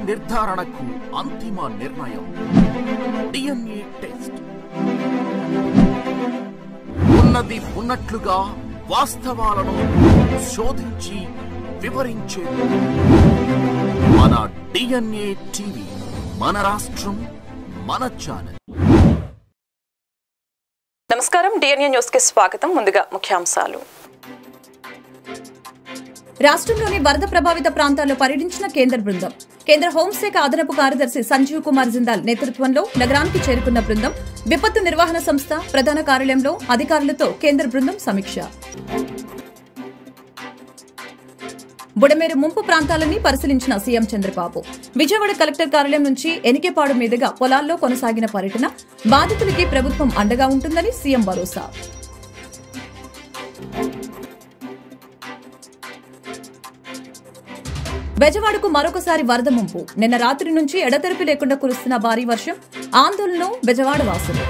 నిర్ధారణకు అంతిమ నిర్ణయం డిఎన్ఏ టెస్ట్. ఉన్నది ఉన్నట్లుగా వాస్తవాలను శోధించి వివరించే మన డిఎన్ఏ టీవీ, మన రాష్ట్రం, మన ఛానల్. నమస్కారం, డిఎన్ఏ న్యూస్ కి స్వాగతం. ముందుగా ముఖ్యాంశాలు. రాష్ట్రంలోని వరద ప్రభావిత ప్రాంతాల్లో పర్యటించిన కేంద్ర బృందం. కేంద్ర హోంశాఖ అదనపు కార్యదర్శి సంజీవ్ కుమార్ జిందాల్ నేతృత్వంలో నగరానికి చేరుకున్న బృందం విపత్తు నిర్వహణ సంస్థ ప్రధాన కార్యాలయంలో అధికారులతో కేంద్ర బృందం సమీక్ష. బుడమేరు ముంపు ప్రాంతాలని పరిశీలించిన సీఎం చంద్రబాబు. విజయవాడ కలెక్టర్ కార్యాలయం నుంచి ఎనికేపాడు మీదుగా పొలాల్లో కొనసాగిన పర్యటన. బాధితులకి ప్రభుత్వం అండగా ఉంటుందని సీఎం భరోసా. బెజవాడకు మరొకసారి వరద ముంపు. నిన్న రాత్రి నుంచి ఎడతెరిపి లేకుండా కురుస్తున్న భారీ వర్షం ఆందోళనలో బెజవాడ వాసులు.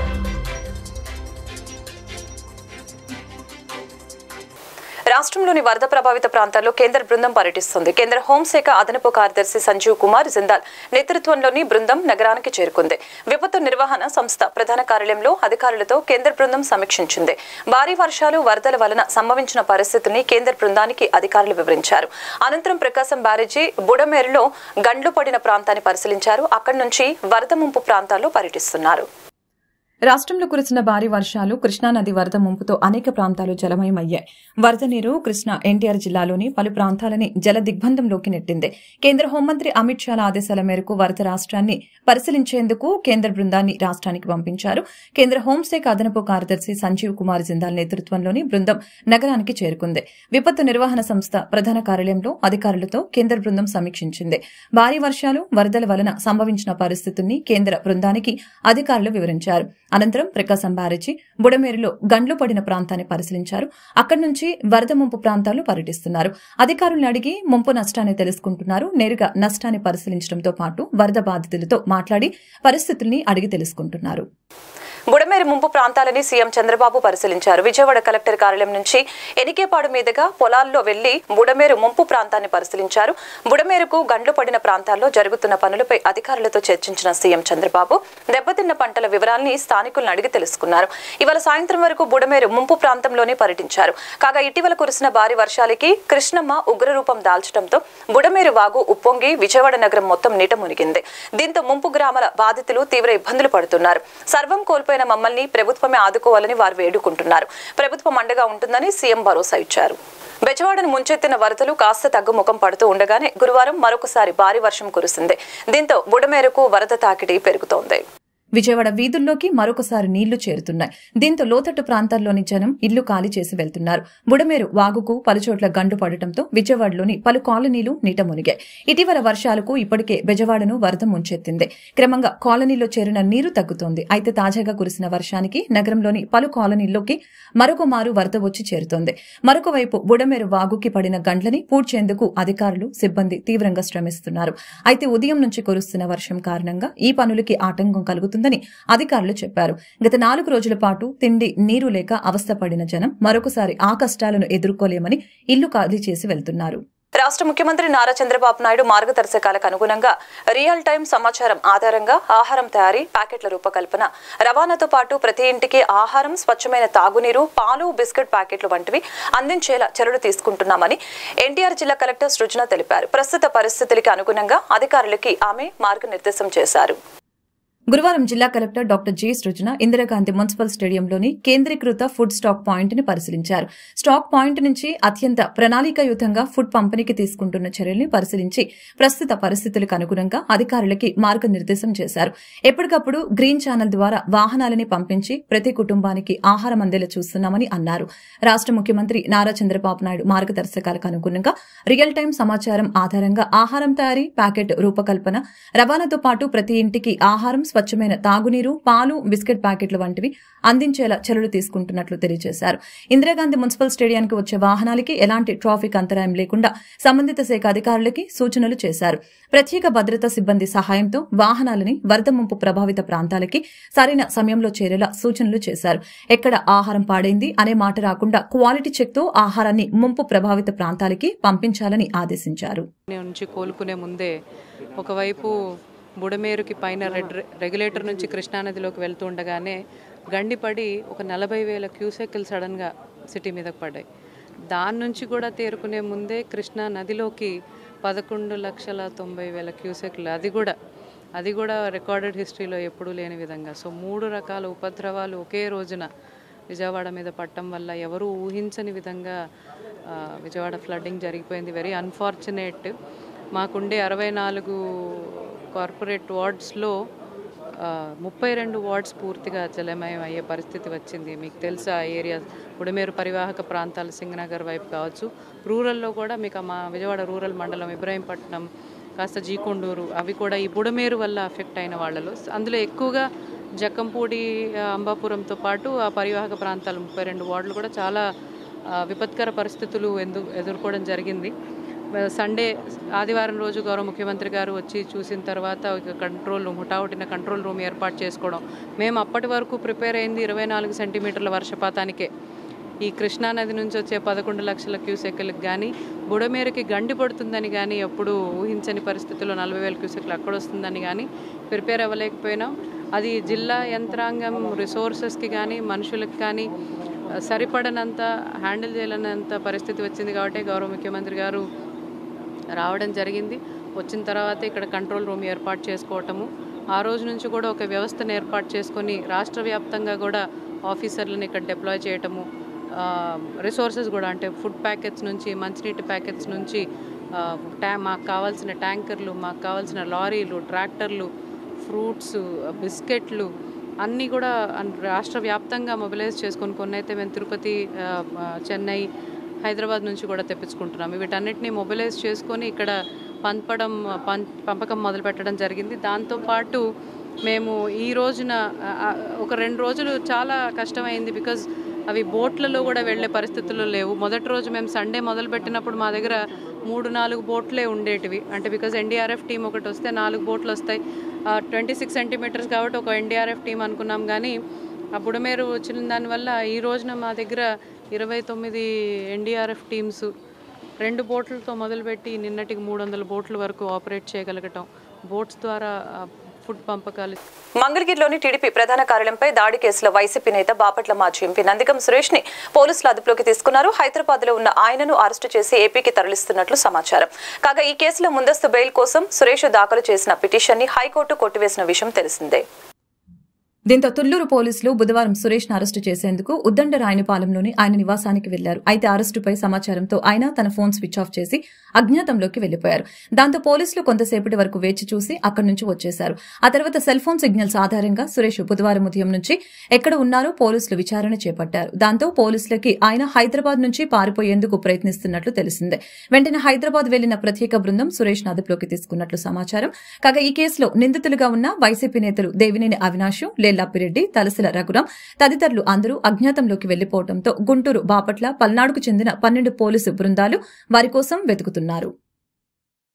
రాష్ట్రంలోని వరద ప్రభావిత ప్రాంతాల్లో కేంద్ర బృందం పర్యటిస్తుంది. కేంద్ర హోంశాఖ అదనపు కార్యదర్శి సంజీవ్ కుమార్ జిందాల్ నేతృత్వంలోని బృందం నగరానికి చేరుకుంది. విపత్తు నిర్వహణ సంస్థ ప్రధాన కార్యాలయంలో అధికారులతో కేంద్ర బృందం సమీక్షించింది. భారీ వర్షాలు, వరదల వలన సంభవించిన పరిస్థితిని కేంద్ర బృందానికి అధికారులు వివరించారు. అనంతరం ప్రకాశం బ్యారేజీ బుడమేరులో గండ్లు పడిన ప్రాంతాన్ని పరిశీలించారు. అక్కడి నుంచి వరద ముంపు ప్రాంతాల్లో పర్యటిస్తున్నారు. రాష్ట్రంలో కురిసిన భారీ వర్షాలు, కృష్ణానది వరద ముంపుతో అనేక ప్రాంతాలు జలమయమయ్యాయి. వరద నీరు కృష్ణా ఎన్టీఆర్ జిల్లాలోని పలు ప్రాంతాలని జల దిగ్బంధంలోకి నెట్టింది. కేంద్ర హోంమంత్రి అమిత్ షా ఆదేశాల మేరకు వరద రాష్ట్రాన్ని పరిశీలించేందుకు కేంద్ర బృందాన్ని రాష్ట్రానికి పంపించారు. కేంద్ర హోంశాఖ అదనపు కార్యదర్శి సంజీవ్ కుమార్ జిందాల్ నేతృత్వంలోని బృందం నగరానికి చేరుకుంది. విపత్తు నిర్వహణ సంస్థ ప్రధాన కార్యాలయంలో అధికారులతో కేంద్ర బృందం సమీక్షించింది. భారీ వర్షాలు, వరదల వలన సంభవించిన పరిస్థితుల్ని కేంద్ర బృందానికి అధికారులు వివరించారు. అనంతరం ప్రకాశం బ్యారేజీ బుడమేరులో గండ్లు పడిన ప్రాంతాన్ని పరిశీలించారు. అక్కడి నుంచి వరద ముంపు ప్రాంతాల్లో పర్యటిస్తున్నారు. అధికారులను అడిగి ముంపు నష్టాన్ని తెలుసుకుంటున్నారు. నేరుగా నష్టాన్ని పరిశీలించడంతో పాటు వరద బాధితులతో మాట్లాడి పరిస్థితుల్ని అడిగి తెలుసుకుంటున్నారు. బుడమేరు ముంపు ప్రాంతాలని సీఎం చంద్రబాబు పరిశీలించారు. విజయవాడ కలెక్టర్ కార్యాలయం నుంచి ఎనికేపాడు మీదుగా పొలాల్లో వెళ్లి బుడమేరు ముంపు ప్రాంతాన్ని పరిశీలించారు. బుడమేరుకు గండ్లు పడిన ప్రాంతాల్లో జరుగుతున్న పనులపై అధికారులతో చర్చించిన సీఎం చంద్రబాబు దెబ్బతిన్న పంటల వివరాల్ని స్థానికులను అడిగి తెలుసుకున్నారు. ఇవాళ సాయంత్రం వరకు బుడమేరు ముంపు ప్రాంతంలోనే పర్యటించారు. కాగా ఇటీవల కురిసిన భారీ వర్షాలకి కృష్ణమ్మ ఉగ్రరూపం దాల్చడంతో బుడమేరు వాగు ఉప్పొంగి విజయవాడ నగరం మొత్తం నీట మునిగింది. దీంతో ముంపు గ్రామాల బాధితులు తీవ్ర ఇబ్బందులు పడుతున్నారు. సర్వం కోల్పోయిన మమ్మల్ని ప్రభుత్వమే ఆదుకోవాలని వారు వేడుకుంటున్నారు. ప్రభుత్వం అండగా ఉంటుందని సీఎం భరోసా ఇచ్చారు. బెజవాడను ముంచెత్తిన వరదలు కాస్త తగ్గుముఖం పడుతూ ఉండగానే గురువారం మరొకసారి భారీ వర్షం కురిసింది. దీంతో బుడమేరుకు వరద తాకిడి పెరుగుతోంది. విజయవాడ వీధుల్లోకి మరొకసారి నీళ్లు చేరుతున్నాయి. దీంతో లోతట్టు ప్రాంతాల్లోని జనం ఇల్లు ఖాళీ చేసి వెళ్తున్నారు. బుడమేరు వాగుకు పలుచోట్ల గండు పడటంతో విజయవాడలోని పలు కాలనీలు నీట మునిగాయి. ఇటీవల వర్షాలకు ఇప్పటికే బెజవాడను వరద ముంచెత్తింది. క్రమంగా కాలనీలో చేరిన నీరు తగ్గుతోంది. అయితే తాజాగా కురిసిన వర్షానికి నగరంలోని పలు కాలనీల్లోకి మరొక మారు వరద వచ్చి చేరుతోంది. మరొక వైపు బుడమేరు వాగుకి పడిన గండ్లని పూడ్చేందుకు అధికారులు, సిబ్బంది తీవ్రంగా శ్రమిస్తున్నారు. అయితే ఉదయం నుంచి కురుస్తున్న వర్షం కారణంగా ఈ పనులకి ఆటంకం కలుగుతుంది అధికారులు చెప్పారు. గత 4 రోజుల పాటు తిండి, నీరు లేక అవస్థపడిన జనం మరొకసారి ఆ కష్టాలను ఎదుర్కోలేమని ఇల్లు ఖాళీ చేసి వెళ్తున్నారు. రాష్ట్ర ముఖ్యమంత్రి నారా చంద్రబాబు నాయుడు మార్గదర్శకాలకు అనుగుణంగా రియల్ టైం సమాచారం ఆధారంగా ఆహారం తయారీ, ప్యాకెట్ల రూపకల్పన, రవాణాతో పాటు ప్రతి ఇంటికి ఆహారం, స్వచ్ఛమైన తాగునీరు, పాలు, బిస్కెట్ ప్యాకెట్లు వంటివి అందించేలా చర్యలు తీసుకుంటున్నామని ఎన్టీఆర్ జిల్లా కలెక్టర్ సృజన తెలిపారు. ప్రస్తుత పరిస్థితులకి అనుగుణంగా అధికారులకి ఆమె మార్గనిర్దేశం చేశారు. గురువారం జిల్లా కలెక్టర్ డాక్టర్ జి సృజన ఇందిరాగాంధీ మున్సిపల్ స్టేడియంలోని కేంద్రీకృత ఫుడ్ స్టాక్ పాయింట్ ని పరిశీలించారు. స్టాక్ పాయింట్ నుంచి అత్యంత ప్రణాళికాయుతంగా ఫుడ్ పంపిణీకి తీసుకుంటున్న చర్యల్ని పరిశీలించి ప్రస్తుత పరిస్థితులకు అనుగుణంగా అధికారులకి మార్గనిర్దేశం చేశారు. ఎప్పటికప్పుడు గ్రీన్ ఛానల్ ద్వారా వాహనాలని పంపించి ప్రతి కుటుంబానికి ఆహారం అందేలా చూస్తున్నామని అన్నారు. రాష్ట్ర ముఖ్యమంత్రి నారా చంద్రబాబు నాయుడు మార్గదర్శకాలకు అనుగుణంగా రియల్ టైం సమాచారం ఆధారంగా ఆహారం తయారీ, ప్యాకెట్ రూపకల్పన, రవాణాతో పాటు ప్రతి ఇంటికి ఆహారం, స్వచ్ఛమైన తాగునీరు, పాలు, బిస్కెట్ ప్యాకెట్లు వంటివి అందించేలా చర్యలు తీసుకుంటున్నట్లు తెలియజేశారు. ఇందిరాగాంధీ మున్సిపల్ స్టేడియానికి వచ్చే వాహనాలకి ఎలాంటి ట్రాఫిక్ అంతరాయం లేకుండా సంబంధిత శాఖ అధికారులకి సూచనలు చేశారు. ప్రత్యేక భద్రతా సిబ్బంది సహాయంతో వాహనాలని వరద ముంపు ప్రభావిత ప్రాంతాలకి సరైన సమయంలో చేరేలా సూచనలు చేశారు. ఎక్కడ ఆహారం పాడైంది అనే మాట రాకుండా క్వాలిటీ చెక్తో ఆహారాన్ని ముంపు ప్రభావిత ప్రాంతాలకి పంపించాలని ఆదేశించారు. నుంచి కోలుకునే ముందే ఒకవైపు బుడమేరుకి పైన రెగ్యులేటర్ నుంచి కృష్ణానదిలోకి వెళ్తూ ఉండగానే గండిపడి ఒక 40,000 క్యూసెక్లు సడన్గా సిటీ మీదకి పడ్డాయి. దాని నుంచి కూడా తేరుకునే ముందే కృష్ణా నదిలోకి 11,90,000 క్యూసెక్లు, అది కూడా రికార్డెడ్ హిస్టరీలో ఎప్పుడూ లేని విధంగా. సో 3 రకాల ఉపద్రవాలు ఒకే రోజున విజయవాడ మీద పట్టడం వల్ల ఎవరూ ఊహించని విధంగా విజయవాడ ఫ్లడ్డింగ్ జరిగిపోయింది. Very unfortunate. మాకుండే 64 కార్పొరేట్ వార్డ్స్లో 32 వార్డ్స్ పూర్తిగా జలమయం అయ్యే పరిస్థితి వచ్చింది. మీకు తెలుసా ఏరియా బుడమేరు పరివాహక ప్రాంతాలు సింగనగర్ వైపు కావచ్చు, రూరల్లో కూడా మీకు మా విజయవాడ రూరల్ మండలం ఇబ్రాహీంపట్నం, కాస్త జీకొండూరు, అవి కూడా ఈ బుడమేరు వల్ల ఎఫెక్ట్ అయిన వాళ్ళలో. అందులో ఎక్కువగా జక్కంపూడి, అంబాపురంతో పాటు ఆ పరివాహక ప్రాంతాలు 32 వార్డులు కూడా చాలా విపత్కర పరిస్థితులు ఎదుర్కోవడం జరిగింది. సండే ఆదివారం రోజు గౌరవ ముఖ్యమంత్రి గారు వచ్చి చూసిన తర్వాత కంట్రోల్ రూమ్, హుటాహుటిన కంట్రోల్ రూమ్ ఏర్పాటు చేసుకోవడం. మేము అప్పటి వరకు ప్రిపేర్ అయింది 24 సెంటీమీటర్ల వర్షపాతానికే. ఈ కృష్ణానది నుంచి వచ్చే 11 లక్షల క్యూసెక్లకు కానీ, బుడమేరుకి గండి పడుతుందని కానీ ఎప్పుడు ఊహించని పరిస్థితుల్లో 40,000 క్యూసెక్లు అక్కడ వస్తుందని కానీ ప్రిపేర్ అవ్వలేకపోయినాం. అది జిల్లా యంత్రాంగం రిసోర్సెస్కి కానీ మనుషులకు కానీ సరిపడనంత హ్యాండిల్ చేయలేనంత పరిస్థితి వచ్చింది. కాబట్టి గౌరవ ముఖ్యమంత్రి గారు రావడం జరిగింది. వచ్చిన తర్వాత ఇక్కడ కంట్రోల్ రూమ్ ఏర్పాటు చేసుకోవటము, ఆ రోజు నుంచి కూడా ఒక వ్యవస్థను ఏర్పాటు చేసుకొని రాష్ట్ర వ్యాప్తంగా కూడా ఆఫీసర్లను ఇక్కడ డిప్లాయ్ చేయటము, రిసోర్సెస్ కూడా అంటే ఫుడ్ ప్యాకెట్స్ నుంచి, మంచినీటి ప్యాకెట్స్ నుంచి మాకు కావాల్సిన ట్యాంకర్లు, మాకు కావాల్సిన లారీలు, ట్రాక్టర్లు, ఫ్రూట్స్, బిస్కెట్లు అన్నీ కూడా రాష్ట్ర వ్యాప్తంగా మొబిలైజ్ చేసుకొని, కొన్ని అయితే మేము తిరుపతి, చెన్నై, హైదరాబాద్ నుంచి కూడా తెప్పించుకుంటున్నాము. వీటన్నిటిని మొబిలైజ్ చేసుకొని ఇక్కడ పంపకం మొదలు పెట్టడం జరిగింది. దాంతోపాటు మేము ఈ రోజున ఒక 2 రోజులు చాలా కష్టమైంది. బికాజ్ అవి బోట్లలో కూడా వెళ్ళే పరిస్థితుల్లో లేవు. మొదటి రోజు మేము సండే మొదలుపెట్టినప్పుడు మా దగ్గర 3-4 బోట్లే ఉండేటివి. అంటే బికాజ్ ఎన్డీఆర్ఎఫ్ టీం ఒకటి వస్తే 4 బోట్లు వస్తాయి. 26 సెంటీమీటర్స్ కాబట్టి ఒక ఎన్డీఆర్ఎఫ్ టీం అనుకున్నాం. కానీ ఆ బుడమేరు వచ్చిన దానివల్ల ఈ రోజున మా దగ్గర 29 ఎన్డీఆర్ఎఫ్ టీమ్స్ 2 బోట్లతో మొదలుపెట్టి నిన్నటికి 300 బోట్ల వరకు ఆపరేట్ చేయగలగటం, బోట్స్ ద్వారా ఫుడ్ పంపకాలు. మంగళగిరిలోని టీడీపీ ప్రధాన కార్యాలయంపై దాడి కేసులో వైసీపీ నేత బాపట్ల మాజీ ఎంపీ నందిగం సురేష్ ని పోలీసులు అదుపులోకి తీసుకున్నారు. హైదరాబాద్ లో ఉన్న ఆయనను అరెస్టు చేసి ఏపీకి తరలిస్తున్నట్లు సమాచారం. కాగా ఈ కేసులో ముందస్తు బెయిల్ కోసం సురేష్ దాఖలు చేసిన పిటిషన్ ని హైకోర్టు కొట్టివేసిన విషయం తెలిసిందే. దీంతో తుళ్లూరు పోలీసులు బుధవారం సురేష్ ను అరెస్టు చేసేందుకు ఉద్దండ రాయనిపాలెంలోని ఆయన నివాసానికి వెళ్లారు. అయితే అరెస్టుపై సమాచారంతో ఆయన తన ఫోన్ స్విచ్ ఆఫ్ చేసి అజ్ఞాతంలోకి వెళ్లిపోయారు. దాంతో పోలీసులు కొంతసేపటి వరకు వేచి చూసి అక్కడి నుంచి వచ్చేశారు. ఆ తర్వాత సెల్ ఫోన్ సిగ్నల్స్ ఆధారంగా సురేష్ బుధవారం ఉదయం నుంచి ఎక్కడ ఉన్నారో పోలీసులు విచారణ చేపట్టారు. దాంతో పోలీసులకి ఆయన హైదరాబాద్ నుంచి పారిపోయేందుకు ప్రయత్నిస్తున్నట్లు తెలిసిందే. వెంటనే హైదరాబాద్ వెళ్లిన ప్రత్యేక బృందం సురేష్ ను అదుపులోకి తీసుకున్నట్లు సమాచారం. కాగా ఈ కేసులో నిందితులుగా ఉన్న వైసీపీ నేతలు దేవినేని అవినాష్, లేల్లాపిరెడ్డి, తలసిల రఘురాం తదితరులు అందరూ అజ్ఞాతంలోకి వెళ్లిపోవడంతో గుంటూరు, బాపట్ల, పల్నాడుకు చెందిన 12 పోలీసు బృందాలు వారి కోసం వెతుకుతున్నారు.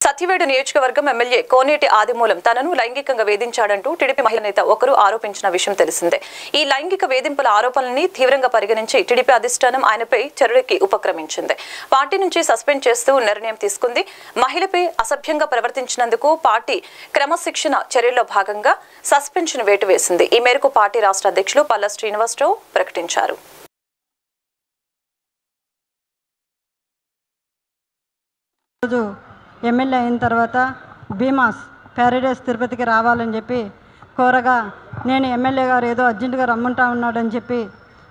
సత్యవేడు నియోజకవర్గం ఎమ్మెల్యే కోనేటి ఆదిమూలం తనను లైంగికంగా వేధించాడంటూ టీడీపీ మహిళా నేత ఒకరు ఆరోపించిన విషయం తెలిసిందే. ఈ లైంగిక వేధింపుల ఆరోపణల్ని తీవ్రంగా పరిగణించి టీడీపీ అధిష్టానం ఆయనపై చర్యలకి ఉపక్రమించింది. పార్టీ నుంచి సస్పెండ్ చేస్తూ నిర్ణయం తీసుకుంది. మహిళపై అసభ్యంగా ప్రవర్తించినందుకు పార్టీ క్రమశిక్షణ చర్యల్లో భాగంగా సస్పెన్షన్ వేటు వేసింది. ఈ మేరకు పార్టీ రాష్ట్ర అధ్యక్షులు పల్లా శ్రీనివాసరావు ప్రకటించారు. ఎమ్మెల్యే అయిన తర్వాత భీమాస్ ప్యారడైస్ తిరుపతికి రావాలని చెప్పి కోరగా, నేను ఎమ్మెల్యే గారు ఏదో అర్జెంటుగా రమ్మంటా ఉన్నాడని చెప్పి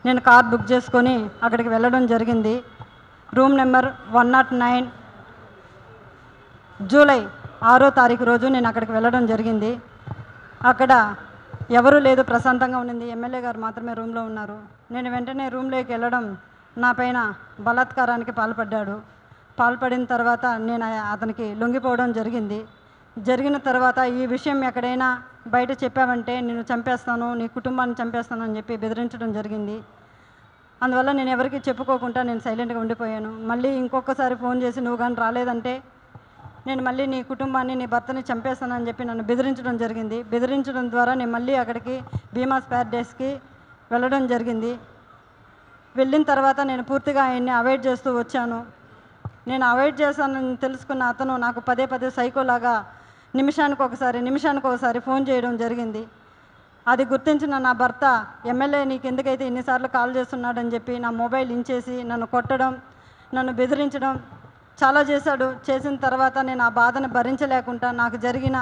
నేను కార్ బుక్ చేసుకొని అక్కడికి వెళ్ళడం జరిగింది. రూమ్ నెంబర్ 109 జూలై 6వ తారీఖు రోజు నేను అక్కడికి వెళ్ళడం జరిగింది. అక్కడ ఎవరూ లేదు, ప్రశాంతంగా ఉన్నింది. ఎమ్మెల్యే గారు మాత్రమే రూమ్లో ఉన్నారు. నేను వెంటనే రూమ్లోకి వెళ్ళడం నా పైన బలాత్కారానికి పాల్పడ్డాడు. పాల్పడిన తర్వాత నేను అతనికి లొంగిపోవడం జరిగింది. జరిగిన తర్వాత ఈ విషయం ఎక్కడైనా బయట చెప్పావంటే నేను చంపేస్తాను, నీ కుటుంబాన్ని చంపేస్తాను అని చెప్పి బెదిరించడం జరిగింది. అందువల్ల నేను ఎవరికి చెప్పుకోకుండా నేను సైలెంట్గా ఉండిపోయాను. మళ్ళీ ఇంకొకసారి ఫోన్ చేసి నువ్వు కానీ రాలేదంటే నేను మళ్ళీ నీ కుటుంబాన్ని, నీ భర్తని చంపేస్తానని చెప్పి నన్ను బెదిరించడం జరిగింది. బెదిరించడం ద్వారా నేను మళ్ళీ అక్కడికి భీమాస్ ప్యారడైస్కి వెళ్ళడం జరిగింది. వెళ్ళిన తర్వాత నేను పూర్తిగా ఆయన్ని అవాయిడ్ చేస్తూ వచ్చాను. నేను అవాయిడ్ చేశానని తెలుసుకున్న అతను నాకు పదే పదే సైకోలాగా నిమిషానికి ఒకసారి ఫోన్ చేయడం జరిగింది. అది గుర్తించిన నా భర్త ఎమ్మెల్యే నీకు ఎందుకైతే ఇన్నిసార్లు కాల్ చేస్తున్నాడని చెప్పి నా మొబైల్ ఇంచేసి నన్ను కొట్టడం, నన్ను బెదిరించడం చాలా చేశాడు. చేసిన తర్వాత నేను ఆ బాధను భరించలేకుండా నాకు జరిగిన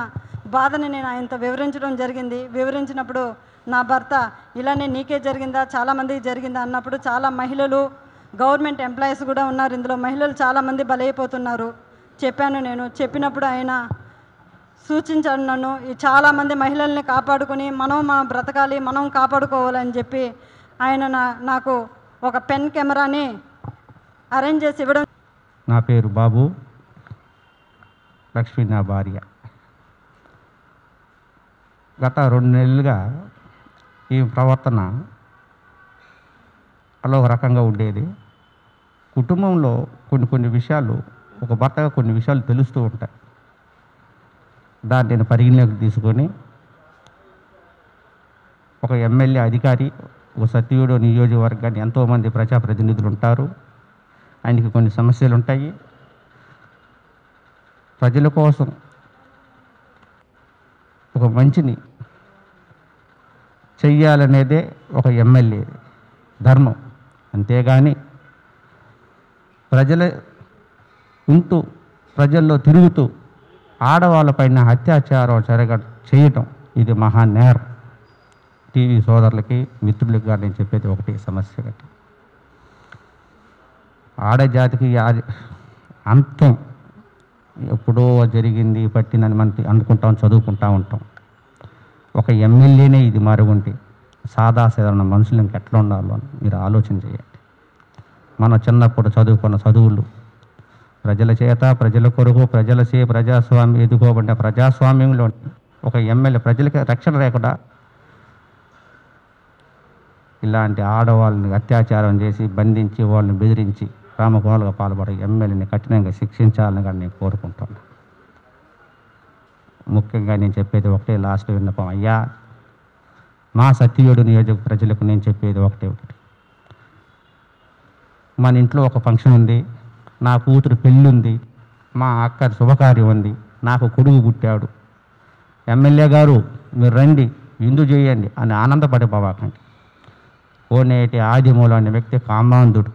బాధని నేను ఆయనతో వివరించడం జరిగింది. వివరించినప్పుడు నా భర్త ఇలానే నీకే జరిగిందా, చాలామందికి జరిగిందా అన్నప్పుడు చాలా మహిళలు, గవర్నమెంట్ ఎంప్లాయీస్ కూడా ఉన్నారు ఇందులో, మహిళలు చాలామంది బలైపోతున్నారు చెప్పాను. నేను చెప్పినప్పుడు ఆయన సూచించాడు నన్ను ఈ చాలామంది మహిళల్ని కాపాడుకొని మనం బ్రతకాలి, మనం కాపాడుకోవాలని చెప్పి ఆయన నాకు ఒక పెన్ కెమెరాని అరేంజ్ చేసి ఇవ్వడం. నా పేరు బాబు, లక్ష్మి నా భార్య. గత 2 నెలలుగా ఈ ప్రవర్తన అలా ఒక రకంగా ఉండేది. కుటుంబంలో కొన్ని విషయాలు, ఒక భర్తగా కొన్ని విషయాలు తెలుస్తూ ఉంటాయి. దాన్ని నేను పరిగణలోకి తీసుకొని ఒక ఎమ్మెల్యే అధికారి, ఒక సత్యవేడు నియోజకవర్గాన్ని ఎంతోమంది ప్రజాప్రతినిధులు ఉంటారు. ఆయనకి కొన్ని సమస్యలు ఉంటాయి. ప్రజల కోసం ఒక మంచిని చెయ్యాలనేదే ఒక ఎమ్మెల్యే ధర్మం. అంతేగాని ఉంటూ ప్రజల్లో తిరుగుతూ ఆడవాళ్ళపైన అత్యాచారం చేయటం ఇది మహానేరం. టీవీ సోదరులకి, మిత్రులకి కానీ నేను చెప్పేది ఒకటి సమస్య గట్టి, ఆడజాతికి అంతం ఎప్పుడో జరిగింది, పట్టిందని మనం అనుకుంటాం, చదువుకుంటూ ఉంటాం. ఒక ఎమ్మెల్యేనే ఇది మరుగుంటే సాధారణ మనుషులు ఇంకెట్లా ఉండాలో అని మీరు ఆలోచన చేయండి. మన చిన్నప్పుడు చదువుకున్న చదువులు ప్రజల చేత, ప్రజల కొరకు, ప్రజాస్వామ్యం ఎదుకోబడిన ప్రజాస్వామ్యంలో ఒక ఎమ్మెల్యే ప్రజలకి రక్షణ లేకుండా ఇలాంటి ఆడవాళ్ళని అత్యాచారం చేసి బంధించి వాళ్ళని బెదిరించి రామకోలుగా పాల్పడే ఎమ్మెల్యేని కఠినంగా శిక్షించాలని కానీ నేను కోరుకుంటున్నాను. ముఖ్యంగా నేను చెప్పేది ఒకటే లాస్ట్ విన్నపం, అయ్యా మా సత్యవేడు నియోజక ప్రజలకు నేను చెప్పేది ఒకటి, మన ఇంట్లో ఒక ఫంక్షన్ ఉంది, నా కూతురు పెళ్ళి ఉంది, మా అక్క శుభకార్యం ఉంది, నాకు కొడుకు పుట్టాడు, ఎమ్మెల్యే గారు మీరు రండి విందు చేయండి అని ఆనందపడిపోవాకండి. కోనేటి ఆదిమూలం అనే వ్యక్తి కామాంధుడు.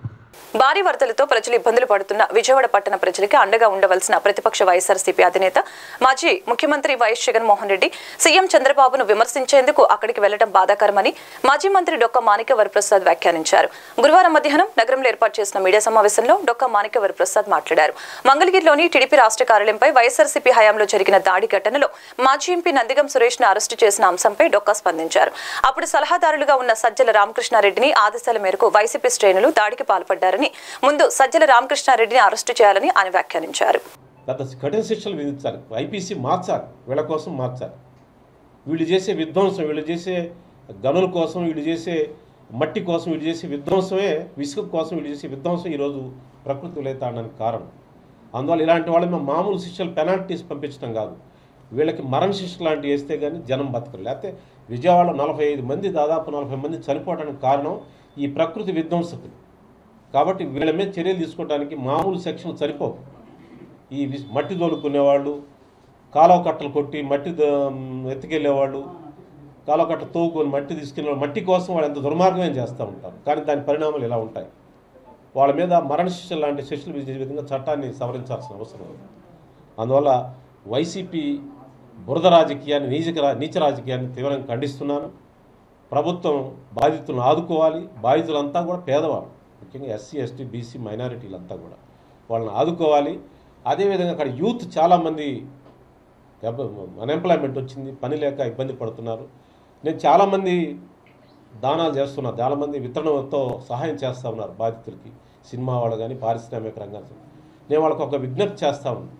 భారీ వరదలతో ప్రజలు ఇబ్బందులు పడుతున్న విజయవాడ పట్టణ ప్రజలకి అండగా ఉండవలసిన ప్రతిపక్ష వైఎస్ఆర్సీపీ అధినేత మాజీ ముఖ్యమంత్రి వైఎస్ జగన్మోహన్ రెడ్డి సీఎం చంద్రబాబును విమర్శించేందుకు అక్కడికి వెళ్లడం బాధాకరమని మాజీ మంత్రి డొక్క మాణిక్య వరప్రసాద్ వ్యాఖ్యానించారు. గురువారం మధ్యాహ్నం నగరంలో ఏర్పాటు చేసిన మీడియా సమావేశంలో డొక్క మాణిక్య వరప్రసాద్ మాట్లాడారు. మంగళగిరిలోని టీడీపీ రాష్ట్ర కార్యాలయంపై వైఎస్ఆర్సీపీ హయాంలో జరిగిన దాడి ఘటనలో మాజీ ఎంపీ నందిగం సురేష్ ను అరెస్టు చేసిన అంశంపై డొక్క స్పందించారు. అప్పుడు సలహాదారులుగా ఉన్న సజ్జల రామకృష్ణారెడ్డిని ఆదేశాల మేరకు వైసీపీ శ్రేణులు దాడికి పాల్పడ్డారు. ముందు సజ్జల రామకృష్ణారెడ్డిని అరెస్టు చేయాలని ఆయన వ్యాఖ్యానించారు. కఠిన శిక్షలు విధించాలి, ఐపీసీ మార్చాలి, వీళ్ళ కోసం మార్చాలి. వీళ్ళు చేసే విధ్వంసం, వీళ్ళు చేసే గనుల కోసం, వీళ్ళు చేసే మట్టి కోసం, వీళ్ళు చేసే విధ్వంసమే, విసుగు కోసం వీళ్ళు చేసే విధ్వంసం ఈరోజు ప్రకృతి లేతాడడానికి కారణం. అందువల్ల ఇలాంటి వాళ్ళు మేము మామూలు శిక్షలు పెనాల్టీస్ పంపించడం కాదు, వీళ్ళకి మరణ శిక్ష లాంటివి వేస్తే కానీ జనం బతకరు. లేకపోతే విజయవాడలో 45 మంది, దాదాపు 40 మంది చనిపోవడానికి కారణం ఈ ప్రకృతి విధ్వంసకులు. కాబట్టి వీళ్ళ మీద చర్యలు తీసుకోవడానికి మామూలు సెక్షన్లు సరిపోవు. ఈ మట్టి దోలుకునేవాళ్ళు, కాలువ కట్టలు కొట్టి మట్టి ఎత్తుకెళ్ళేవాళ్ళు, కాలువ కట్ట తోవుకొని మట్టి తీసుకెళ్ళేవాళ్ళు, మట్టి కోసం వాళ్ళు ఎంత దుర్మార్గమే చేస్తూ ఉంటారు. కానీ దాని పరిణామాలు ఇలా ఉంటాయి. వాళ్ళ మీద మరణ శిక్షలు లాంటి శిక్షలు విధించే విధంగా చట్టాన్ని సవరించాల్సిన అవసరం ఉంది. అందువల్ల వైసీపీ బురద రాజకీయాన్ని, నీచ రాజకీయాన్ని తీవ్రంగా ఖండిస్తున్నాను. ప్రభుత్వం బాధితులను ఆదుకోవాలి. బాధితులంతా కూడా పేదవాళ్ళు, ముఖ్యంగా ఎస్సీ, ఎస్టీ, బీసీ మైనారిటీలంతా కూడా వాళ్ళని ఆదుకోవాలి. అదేవిధంగా అక్కడ యూత్ చాలామంది అన్ఎంప్లాయ్మెంట్ వచ్చింది, పని లేక ఇబ్బంది పడుతున్నారు. నేను చాలామంది దానాలు చేస్తున్నారు, చాలామంది వితరణతో సహాయం చేస్తూ ఉన్నారు బాధితులకి, సినిమా వాళ్ళు కానీ పారిశ్రామిక రంగాలు. నేను వాళ్ళకి ఒక విజ్ఞప్తి చేస్తా ఉన్నాను,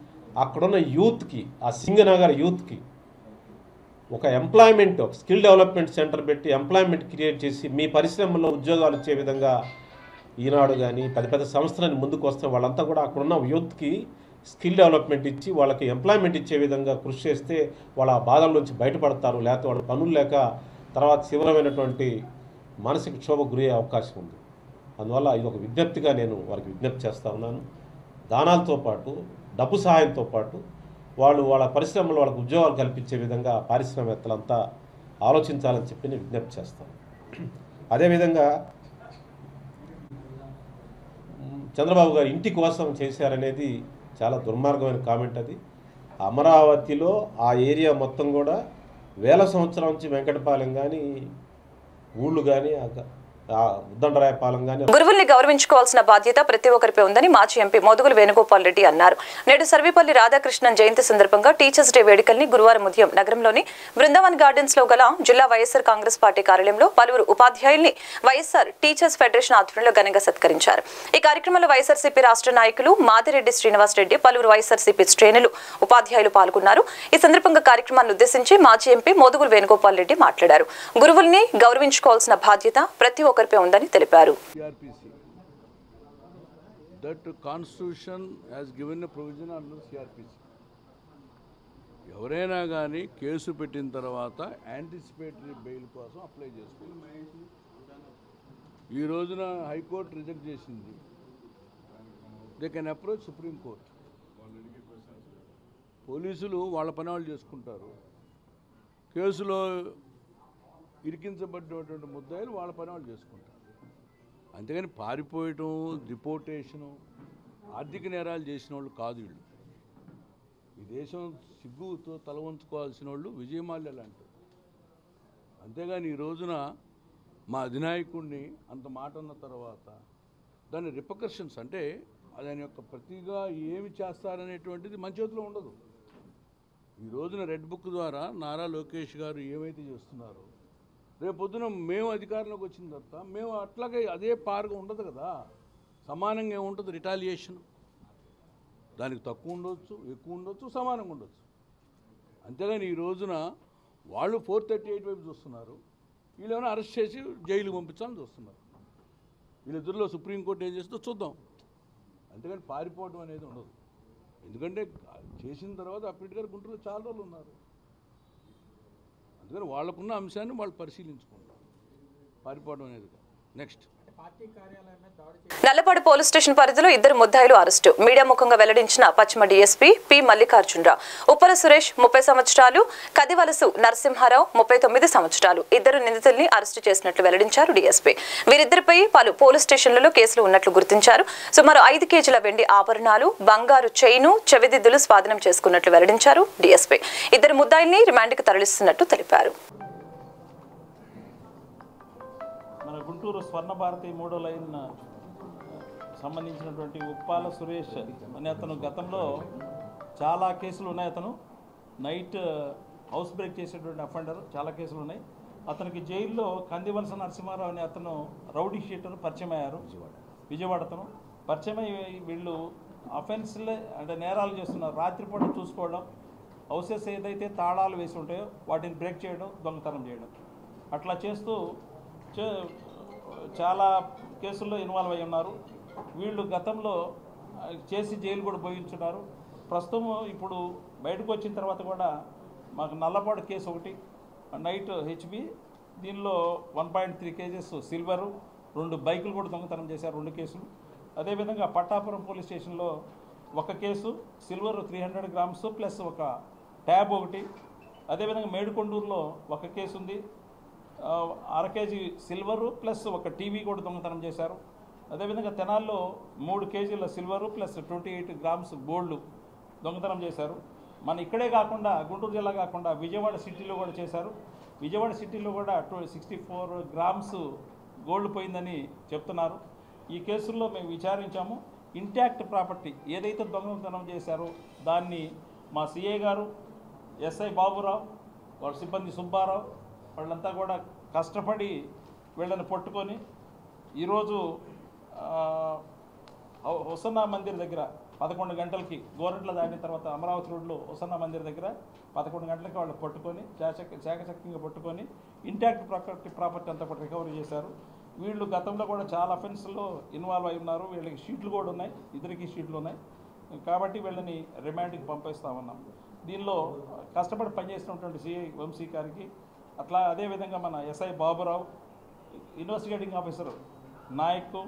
అక్కడున్న యూత్కి, ఆ సింగనగర్ యూత్కి ఒక ఎంప్లాయ్మెంట్, ఒక స్కిల్ డెవలప్మెంట్ సెంటర్ పెట్టి ఎంప్లాయ్మెంట్ క్రియేట్ చేసి మీ పరిశ్రమల్లో ఉద్యోగాలు ఇచ్చే విధంగా ఈనాడు కానీ పెద్ద పెద్ద సంస్థలని ముందుకు వస్తే వాళ్ళంతా కూడా అక్కడున్న యూత్కి స్కిల్ డెవలప్మెంట్ ఇచ్చి వాళ్ళకి ఎంప్లాయ్మెంట్ ఇచ్చే విధంగా కృషి చేస్తే వాళ్ళ ఆ బాధల నుంచి బయటపడతారు. లేకపోతే వాళ్ళ పనులు లేక తర్వాత తీవ్రమైనటువంటి మానసిక క్షోభకు గురయ్యే అవకాశం ఉంది. అందువల్ల ఇది ఒక విజ్ఞప్తిగా నేను వారికి విజ్ఞప్తి చేస్తూ ఉన్నాను. దానాలతో పాటు డబ్బు సహాయంతో పాటు వాళ్ళ పరిశ్రమలో వాళ్ళకు ఉద్యోగాలు కల్పించే విధంగా పారిశ్రామికవేత్తలంతా ఆలోచించాలని చెప్పి నేను విజ్ఞప్తి చేస్తాను. అదేవిధంగా చంద్రబాబు గారు ఇంటి కోసం చేశారనేది చాలా దుర్మార్గమైన కామెంట్. అది అమరావతిలో ఆ ఏరియా మొత్తం కూడా వేల సంవత్సరాల నుంచి వెంకటపాలెం కానీ ఊళ్ళు కానీ ఉద్దండరాయపాలెం కానీ గురువుల్ని గౌరవించుకోవాల్సిన బాధ్యత ప్రతి ఒక్కరిపై ఉందని మాజీ ఎంపీ మోదుగుల వేణుగోపాల్ రెడ్డి అన్నారు. నేడు సర్వేపల్లి రాధాకృష్ణన్ జయంతి సందర్భంగా టీచర్స్ డే వేడుకల్ని గురువారం ఉదయం నగరంలోని బృందావన్ గార్డెన్స్ లో గల జిల్లా వైఎస్ఆర్ కాంగ్రెస్ పార్టీ కార్యాలయంలో పలువురు ఉపాధ్యాయుల్ని వైఎస్ఆర్ టీచర్స్ ఫెడరేషన్ ఆధ్వర్యంలో ఘనంగా సత్కరించారు. ఈ కార్యక్రమంలో వైఎస్ఆర్సీపీ రాష్ట్ర నాయకులు మాదిరెడ్డి శ్రీనివాస్ రెడ్డి, పలువురు వైఎస్ఆర్సీపీ శ్రేణులు, ఉపాధ్యాయులు పాల్గొన్నారు. ఈ సందర్భంగా కార్యక్రమాన్ని ఉద్దేశించి మాజీ ఎంపీ మోదుగుల వేణుగోపాల్ రెడ్డి మాట్లాడారు. గురువుల్ని గౌరవించుకోవాల్సిన బాధ్యత ప్రతి ఒక్కరిపై ఉందని తెలిపారు. That constitution has given a provision under CRPC. ఎవరైనా కానీ కేసు పెట్టిన తర్వాత యాంటిసిపేటరీ బెయిల్ కోసం అప్లై చేసుకోవచ్చు. ఈ రోజున హైకోర్టు రిజెక్ట్ చేసింది. They can approach supreme court. పోలీసులు వాళ్ళ పని వాళ్ళు చేసుకుంటారు. కేసులో ఇరికించబడినటువంటి ముద్దాయిలు వాళ్ళ పని వాళ్ళు చేసుకుంటారు. అంతేగాని పారిపోయటం, డిపోర్టేషను, ఆర్థిక నేరాలు చేసిన వాళ్ళు కాదు వీళ్ళు. ఈ దేశం సిగ్గుతో తల వంచుకోవాల్సిన వాళ్ళు విజయమాల్య లాంటి. అంతేగాని ఈ రోజున మా అధినాయకుడిని అంత మాట అన్న తర్వాత దాని రిపకర్షన్స్ అంటే దాని యొక్క ప్రతిగా ఏమి చేస్తారనేటువంటిది మన చేతిలో ఉండదు. ఈ రోజున రెడ్ బుక్ ద్వారా నారా లోకేష్ గారు ఏమైతే చేస్తున్నారో రేపు పొద్దున మేము అధికారంలోకి వచ్చిన తర్వాత మేము అట్లాగే అదే పారుగా ఉండదు కదా. సమానంగా ఏముంటుంది రిటాలియేషన్. దానికి తక్కువ ఉండొచ్చు, ఎక్కువ ఉండొచ్చు, సమానంగా ఉండొచ్చు. అంతేగాని ఈ రోజున వాళ్ళు 438 వైపు చూస్తున్నారు. వీళ్ళేమైనా అరెస్ట్ చేసి జైలుకి పంపించాలని చూస్తున్నారు. వీళ్ళిద్దరిలో సుప్రీంకోర్టు ఏం చేస్తుందో చూద్దాం. అంతేగాని పారిపోవడం అనేది ఉండదు. ఎందుకంటే చేసిన తర్వాత అప్పటి గారు గుంటూరులో చాలా రోజులు ఉన్నారు. అందుకని వాళ్ళకున్న అంశాన్ని వాళ్ళు పరిశీలించుకుంటారు. పారిపోవడం అనేది. నెక్స్ట్ నల్లపాడు పోలీస్ స్టేషన్ పరిధిలో ఇద్దరు ముద్దాయిలు అరెస్టు. మీడియా ముఖంగా వెల్లడించిన పశ్చిమ డీఎస్పీ పి మల్లికార్జునరావు, ఉప్పల సురేష్ 30 సంవత్సరాలు, కదివలసు నరసింహారావు 39 సంవత్సరాలు ఇద్దరు నిందితుల్ని అరెస్టు చేసినట్లు వెల్లడించారు డీఎస్పీ. వీరిద్దరిపై పలు పోలీస్ స్టేషన్లలో కేసులు ఉన్నట్లు గుర్తించారు. సుమారు 5 కేజీల వెండి ఆభరణాలు, బంగారు చైను, చెవిదిద్దులు స్వాధీనం చేసుకున్నట్లు వెల్లడించారు డీఎస్పీ. ఇద్దరు ముద్దాయిల్ని రిమాండ్కి తరలిస్తున్నట్టు తెలిపారు. గుంటూరు స్వర్ణ భారతి 3వ లైన్ సంబంధించినటువంటి ఉప్పాల సురేష్ అనే అతను గతంలో చాలా కేసులు ఉన్నాయి. అతను నైట్ హౌస్ బ్రేక్ చేసేటువంటి అఫెండర్, చాలా కేసులు ఉన్నాయి. అతనికి జైల్లో కందివలస నరసింహారావు అనే అతను రౌడీ షీటర్ పరిచయం అయ్యారు. విజయవాడ అతను పరిచయం అయ్యి వీళ్ళు అఫెన్స్లే అంటే నేరాలు చేస్తున్నారు. రాత్రిపూట చూసుకోవడం, హౌసెస్ ఏదైతే తాళాలు వేసి ఉంటాయో వాటిని బ్రేక్ చేయడం, దొంగతనం చేయడం, అట్లా చేస్తూ చాలా కేసుల్లో ఇన్వాల్వ్ అయి ఉన్నారు. వీళ్ళు గతంలో చేసి జైలు కూడా పోయించున్నారు. ప్రస్తుతం ఇప్పుడు బయటకు వచ్చిన తర్వాత కూడా మాకు నల్లపాడు కేసు ఒకటి, నైట్ హెచ్బి, దీనిలో 1.3 కేజెస్ సిల్వరు, 2 బైకులు కూడా దొంగతనం చేశారు, 2 కేసులు. అదేవిధంగా పట్టాపురం పోలీస్ స్టేషన్లో 1 కేసు, సిల్వర్ 300 గ్రామ్స్ ప్లస్ ఒక ట్యాబ్ ఒకటి. అదేవిధంగా మేడుకొండూరులో 1 కేసు ఉంది, 1/2 కేజీ సిల్వరు ప్లస్ ఒక టీవీ కూడా దొంగతనం చేశారు. అదేవిధంగా తెనాల్లో 3 కేజీల సిల్వరు ప్లస్ 28 గ్రామ్స్ గోల్డ్ దొంగతనం చేశారు. మన ఇక్కడే కాకుండా గుంటూరు జిల్లా కాకుండా విజయవాడ సిటీలో కూడా చేశారు. విజయవాడ సిటీలో కూడా 64 గ్రామ్స్ గోల్డ్ పోయిందని చెప్తున్నారు. ఈ కేసుల్లో మేము విచారించాము. ఇంటాక్ట్ ప్రాపర్టీ ఏదైతే దొంగతనం చేశారో దాన్ని మా సిఐ గారు, ఎస్ఐ బాబురావు, వాళ్ళ సిబ్బంది సుబ్బారావు వాళ్ళంతా కూడా కష్టపడి వీళ్ళని పట్టుకొని ఈరోజు హుసన్నా మందిర్ దగ్గర 11 గంటలకి గోరంట్ల దాటిన తర్వాత అమరావతి రోడ్లో హుసన్న మందిర్ దగ్గర 11 గంటలకి వాళ్ళు పట్టుకొని చాకచక్యంగా పట్టుకొని ఇంటాక్ట్ ప్రాపర్టీ అంతా కూడా రికవరీ చేశారు. వీళ్ళు గతంలో కూడా చాలా అఫెన్స్లో ఇన్వాల్వ్ అయి ఉన్నారు. వీళ్ళకి షీట్లు కూడా ఉన్నాయి, ఇద్దరికి షీట్లు ఉన్నాయి. కాబట్టి వీళ్ళని రిమాండ్కి పంపిస్తామన్నాం. దీనిలో కష్టపడి పనిచేసినటువంటి సిఐ వంశీ గారికి, అట్లా అదేవిధంగా మన SI Baburao, investigating officer Nayak,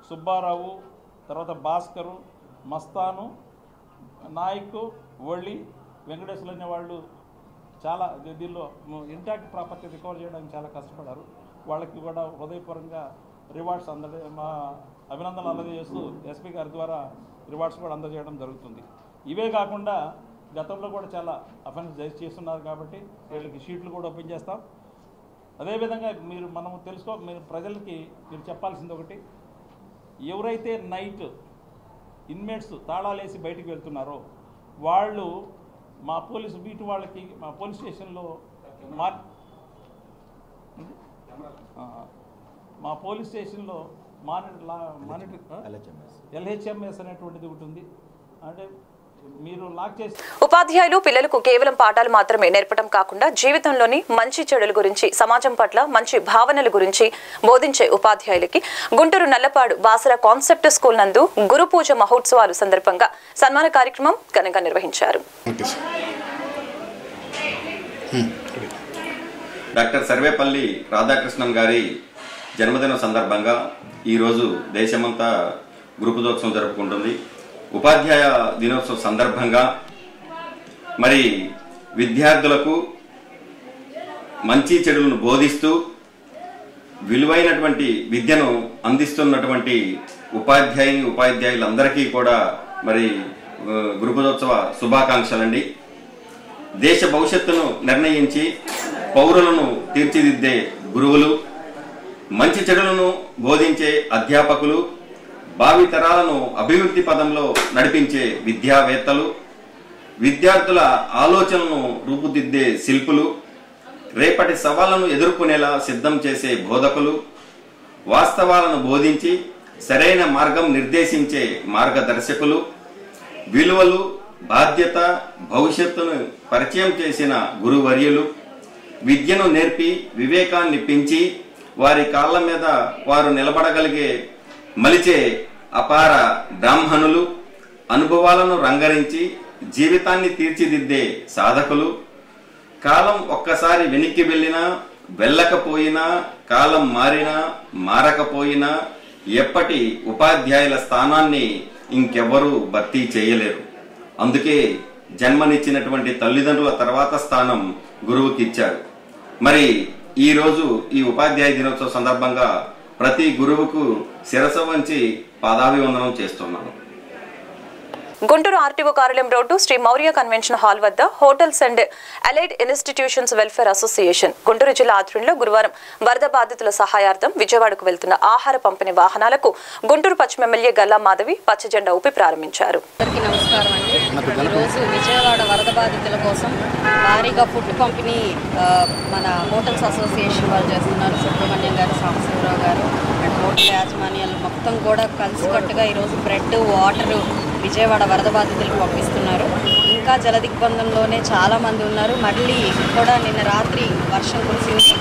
Subbarao, తర్వాత భాస్కరు, మస్తాను, నాయక్, వళ్ళి, వెంకటేశ్వరు అనే వాళ్ళు చాలా దీనిలో ఇంటాక్ట్ ప్రాపర్టీ రికవర్ చేయడానికి చాలా కష్టపడ్డారు. వాళ్ళకి కూడా హృదయపూర్వకంగా రివార్డ్స్ మా అభినందనలు అందజేస్తూ ఎస్పీ గారి ద్వారా రివార్డ్స్ కూడా అందజేయడం జరుగుతుంది. ఇవే కాకుండా గతంలో కూడా చాలా అఫెన్స్ చేస్తున్నారు కాబట్టి వీళ్ళకి షీట్లు కూడా ఓపెన్ చేస్తాం. అదేవిధంగా మనం మీరు ప్రజలకి మీరు చెప్పాల్సింది ఒకటి, ఎవరైతే నైట్ ఇన్మేట్స్ తాళాలేసి బయటికి వెళ్తున్నారో వాళ్ళు మా పోలీసు బీటు వాళ్ళకి మా పోలీస్ స్టేషన్లో మా పోలీస్ స్టేషన్లో LHMS అనేటువంటిది ఒకటి ఉంది. అంటే మీరు లాక్ చేసి ఉపాధ్యాయులు పిల్లలకు కేవలం పాఠాలు మాత్రమే నేర్పడం కాకుండా జీవితంలోని మంచి చెడుల గురించి, సమాజం పట్ల మంచి భావనల గురించి బోధించే ఉపాధ్యాయులకి గుంటూరు నల్లపాడు బాసర కాన్సెప్ట్ స్కూల్ నందు గురు పూజ మహోత్సవాలు సందర్భంగా సన్మాన కార్యక్రమం ఘనంగా నిర్వహించారు. డాక్టర్ సర్వేపల్లి రాధాకృష్ణన్ గారి జన్మదిన సందర్భంగా ఈరోజు దేశమంతా గురు పూజోత్సవం జరుపుకుంటుంది. ఉపాధ్యాయ దినోత్సవం సందర్భంగా మరి విద్యార్థులకు మంచి చెడులను బోధిస్తూ విలువైనటువంటి విద్యను అందిస్తున్నటువంటి ఉపాధ్యాయులందరికీ కూడా మరి గురు పూజోత్సవ శుభాకాంక్షలండి. దేశ భవిష్యత్తును నిర్ణయించి పౌరులను తీర్చిదిద్దే గురువులు, మంచి చెడులను బోధించే అధ్యాపకులు, భావితరాలను అభివృద్ధి పదంలో నడిపించే విద్యావేత్తలు, విద్యార్థుల ఆలోచనలను రూపుదిద్దే శిల్పులు, రేపటి సవాళ్లను ఎదుర్కొనేలా సిద్ధం చేసే బోధకులు, వాస్తవాలను బోధించి సరైన మార్గం నిర్దేశించే మార్గదర్శకులు, విలువలు, బాధ్యత, భవిష్యత్తును పరిచయం చేసిన గురువర్యులు, విద్యను నేర్పి వివేకాన్ని పెంచి వారి కాళ్ళ మీద వారు నిలబడగలిగే మలిచే అపార బ్రాహ్మణులు, అనుభవాలను రంగరించి జీవితాన్ని తీర్చిదిద్దే సాధకులు, కాలం ఒక్కసారి వెనక్కి వెళ్ళినా వెళ్ళకపోయినా, కాలం మారినా మారకపోయినా ఎప్పటి ఉపాధ్యాయుల స్థానాన్ని ఇంకెవ్వరూ భర్తీ చేయలేరు. అందుకే జన్మనిచ్చినటువంటి తల్లిదండ్రుల తర్వాత స్థానం గురువుకి ఇచ్చారు. మరి ఈరోజు ఈ ఉపాధ్యాయ దినోత్సవ సందర్భంగా ప్రతి గురువుకు శిరస వంచి పాదాభివందనం చేస్తున్నాను. గుంటూరు ఆర్టీఓ కార్యాలయం road Sri Maurya convention hall వద్ద hotels and allied institutions welfare association Guntur జిల్లా ఆధ్వర్యంలో గురువారం వరద బాధితుల సహాయార్థం విజయవాడకు వెళ్తున్న ఆహార పంపిణీ వాహనాలకు గుంటూరు పశ్చిమ ఎమ్మెల్యే గల్లా మాధవి పచ్చ జెండా ఊపి ప్రారంభించారు. నమస్కారం అండి. ఈరోజు విజయవాడ వరద బాధితుల కోసం భారీగా ఫుడ్ పంపిణీ మన హోటల్స్ అసోసియేషన్ వాళ్ళు చేస్తున్నారు. సుబ్రహ్మణ్యం గారు, సాంబశివరావు గారు అండ్ హోటల్ యాజమాన్యాలు మొత్తం కూడా కలిసికట్టుగా ఈరోజు బ్రెడ్, వాటర్ విజయవాడ వరద బాధితులకు పంపిస్తున్నారు. ఇంకా జలదిగ్బంధంలోనే చాలామంది ఉన్నారు. మళ్ళీ కూడా నిన్న రాత్రి వర్షం కురిసింది.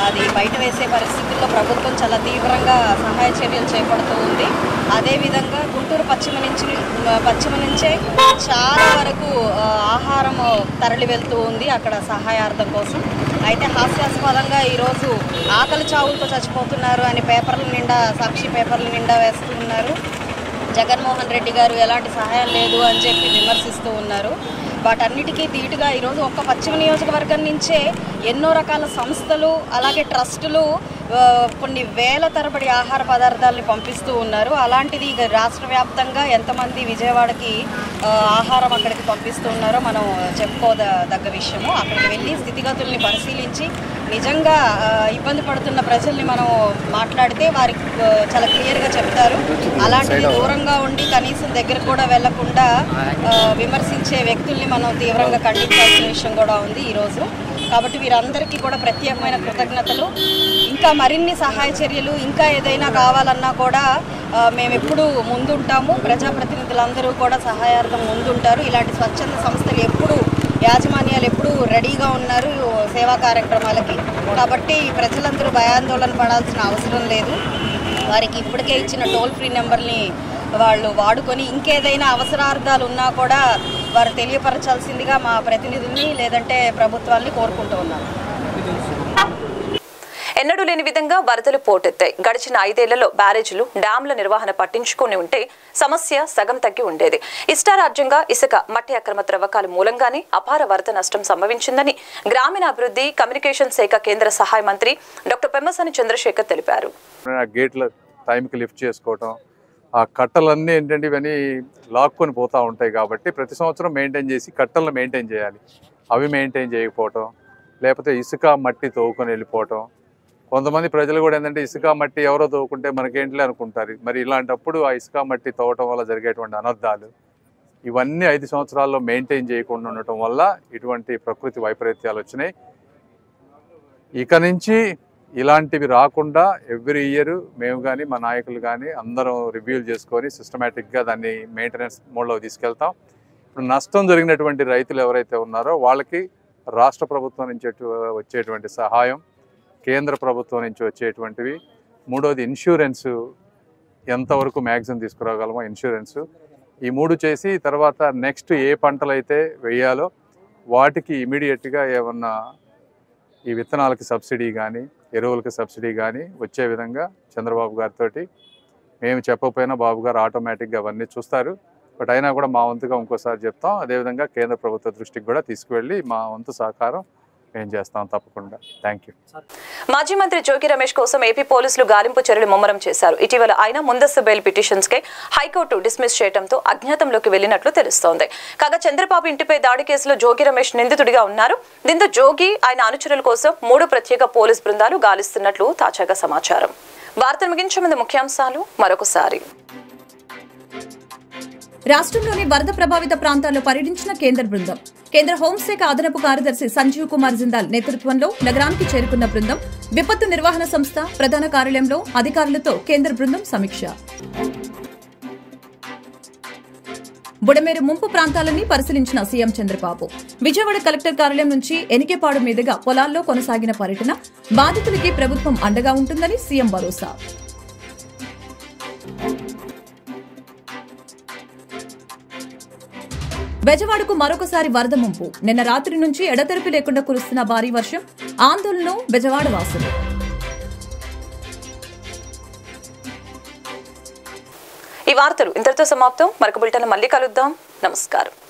అది బయట వేసే పరిస్థితుల్లో ప్రభుత్వం చాలా తీవ్రంగా సహాయ చర్యలు చేపడుతూ ఉంది. అదేవిధంగా గుంటూరు పశ్చిమ నుంచే చాలా వరకు ఆహారం తరలి వెళ్తూ ఉంది అక్కడ సహాయార్థం కోసం. అయితే హాస్యాస్పదంగా ఈరోజు ఆకలి చావులతో చచ్చిపోతున్నారు అని పేపర్ల నిండా, సాక్షి పేపర్ల నిండా వేస్తూ ఉన్నారు. జగన్మోహన్ రెడ్డి గారు ఎలాంటి సహాయం లేదు అని చెప్పి విమర్శిస్తూ ఉన్నారు. వాటన్నిటికీ ధీటుగా ఈరోజు ఒక్క పశ్చిమ నియోజకవర్గం నుంచే ఎన్నో రకాల సంస్థలు అలాగే ట్రస్టులు కొన్ని వేల తరబడి ఆహార పదార్థాలని పంపిస్తూ ఉన్నారు. అలాంటిది రాష్ట్ర వ్యాప్తంగా ఎంతమంది విజయవాడకి ఆహారం అక్కడికి పంపిస్తూ ఉన్నారో మనం చెప్పుకోదగ్గ విషయము. అక్కడికి వెళ్ళి స్థితిగతుల్ని పరిశీలించి నిజంగా ఇబ్బంది పడుతున్న ప్రజల్ని మనం మాట్లాడితే వారికి చాలా క్లియర్గా చెప్తారు. అలాంటిది దూరంగా ఉండి కనీసం దగ్గర కూడా వెళ్లకుండా విమర్శించే వ్యక్తుల్ని మనం తీవ్రంగా ఖండించాల్సిన విషయం కూడా ఉంది ఈరోజు. కాబట్టి వీరందరికీ కూడా ప్రత్యేకమైన కృతజ్ఞతలు. ఇంకా మరిన్ని సహాయ చర్యలు ఇంకా ఏదైనా కావాలన్నా కూడా మేము ఎప్పుడు ముందుంటాము. ప్రజాప్రతినిధులందరూ కూడా సహాయార్థం ముందుంటారు. ఇలాంటి స్వచ్ఛంద సంస్థలు ఎప్పుడు యాజమాన్యాలు ఎప్పుడూ రెడీగా ఉన్నారు సేవా కార్యక్రమాలకి. కాబట్టి ప్రజలందరూ భయాందోళన పడాల్సిన అవసరం లేదు. వారికి ఇప్పటికే ఇచ్చిన టోల్ ఫ్రీ నెంబర్ని వాళ్ళు వాడుకొని ఇంకేదైనా అవసరార్థాలు ఉన్నా కూడా వారు తెలియపరచాల్సిందిగా మా ప్రతినిధుల్ని లేదంటే ప్రభుత్వాన్ని కోరుకుంటూ ఉన్నాను. ఎన్నడూ లేని విధంగా వరదలు పోటెత్తాయి. గడిచిన 5 ఏళ్లలో బ్యారేజీలు, డ్యాంల నిర్వహణ పట్టించుకొని ఉంటే సమస్య సగం తగ్గి ఉండేది. ఇష్టారాజ్యంగా ఇసుక, మట్టి అక్రమ త్రవ్వకాల మూలంగానే అపార వరద నష్టం సంభవించిందని గ్రామీణాభివృద్ధి, కమ్యూనికేషన్ శాఖ కేంద్ర సహాయ మంత్రి డాక్టర్ పెమ్మసాని చంద్రశేఖర్ తెలిపారు. గేట్ల టైంకి లిఫ్ట్ చేసుకోవటం, ఆ కట్టలన్నీ ఏంటంటే ఇవన్నీ లాక్కొని పోతూ ఉంటాయి కాబట్టి ప్రతి సంవత్సరం మెయింటైన్ చేసి కట్టలను మెయింటైన్ చేయాలి. అవి మెయింటైన్ చేయకపోవటం, లేకపోతే ఇసుక మట్టి తవ్వుకొని వెళ్ళిపోవటం. కొంతమంది ప్రజలు కూడా ఏంటంటే ఇసుక మట్టి ఎవరో తవ్వుకుంటే మనకేంటిలే అనుకుంటారు. మరి ఇలాంటప్పుడు ఆ ఇసుక మట్టి తవ్వటం వల్ల జరిగేటువంటి అనర్థాలు ఇవన్నీ 5 సంవత్సరాల్లో మెయింటైన్ చేయకుండా ఉండటం వల్ల ఇటువంటి ప్రకృతి వైపరీత్యాలు వచ్చినాయి. ఇక నుంచి ఇలాంటివి రాకుండా ఎవ్రీ ఇయర్ మేము కానీ మా నాయకులు కానీ అందరం రివ్యూలు చేసుకొని సిస్టమేటిక్గా దాన్ని మెయింటెనెన్స్ మోడ్లో తీసుకెళ్తాం. ఇప్పుడు నష్టం జరిగినటువంటి రైతులు ఎవరైతే ఉన్నారో వాళ్ళకి రాష్ట్ర ప్రభుత్వం నుంచి వచ్చేటువంటి సహాయం, కేంద్ర ప్రభుత్వం నుంచి వచ్చేటువంటివి, మూడోది ఇన్సూరెన్సు ఎంతవరకు మ్యాక్సిమం తీసుకురాగలమో ఇన్సూరెన్సు, ఈ 3 చేసి తర్వాత నెక్స్ట్ ఏ పంటలు అయితే వేయాలో వాటికి ఇమీడియట్గా ఏమన్నా ఈ విత్తనాలకి సబ్సిడీ కానీ ఎరువులకి సబ్సిడీ కానీ వచ్చే విధంగా చంద్రబాబు గారితో మేము చెప్పకపోయినా బాబు గారు ఆటోమేటిక్గా అవన్నీ చూస్తారు. బట్ అయినా కూడా మా వంతుగా ఇంకోసారి చెప్తాం. అదేవిధంగా కేంద్ర ప్రభుత్వ దృష్టికి కూడా తీసుకువెళ్ళి మా వంతు సహకారం మేము చేస్తాం తప్పకుండా. Thank you. మాజీ మంత్రి జోగి రమేష్ కోసం ఏపీ పోలీసులు గాలింపు చర్యలు ముమ్మరం చేశారు. ఇటీవల ఆయన ముందస్తు బెయిల్ పిటిషన్స్ కే హైకోర్టు డిస్మిస్ చేయడంతో అజ్ఞాతంలోకి వెళ్లినట్లు తెలుస్తోంది. కాగా చంద్రబాబు ఇంటిపై దాడి కేసులో జోగి రమేష్ నిందితుడిగా ఉన్నారు. దీంతో జోగి ఆయన అనుచరుల కోసం 3 ప్రత్యేక పోలీస్ బృందాలు గాలిస్తున్నట్లు తాజాగా సమాచారం. వార్తలు ముగించే ముందు ముఖ్యాంశాలు మరొకసారి. రాష్ట్రంలోని వరద ప్రభావిత ప్రాంతాల్లో పర్యటించిన కేంద్ర బృందం. కేంద్ర హోంశాఖ అదనపు కార్యదర్శి సంజీవ్ కుమార్ జిందాల్ నేతృత్వంలో నగరానికి చేరుకున్న బృందం విపత్తు నిర్వహణ సంస్థ ప్రధాన కార్యాలయంలో అధికారులతో కేంద్ర బృందం సమీక్ష. బుడమేరు ముంపు ప్రాంతాలన్నీ పరిశీలించిన సీఎం చంద్రబాబు. విజయవాడ కలెక్టర్ కార్యాలయం నుంచి ఎనికేపాడు మీదుగా పొలాల్లో కొనసాగిన పర్యటన. బాధితులకి ప్రభుత్వం అండగా ఉంటుందని సీఎం భరోసా. బెజవాడకు మరొకసారి వరద ముంపు. నిన్న రాత్రి నుంచి ఎడతెరిపి లేకుండా కురుస్తున్న భారీ వర్షం ఆందోళన బెజవాడ వాసులు. ఈ వార్తలు ఇంతటితో సమాప్తం. మరొక బులెటిన్ మళ్ళీ కలుద్దాం. నమస్కారం.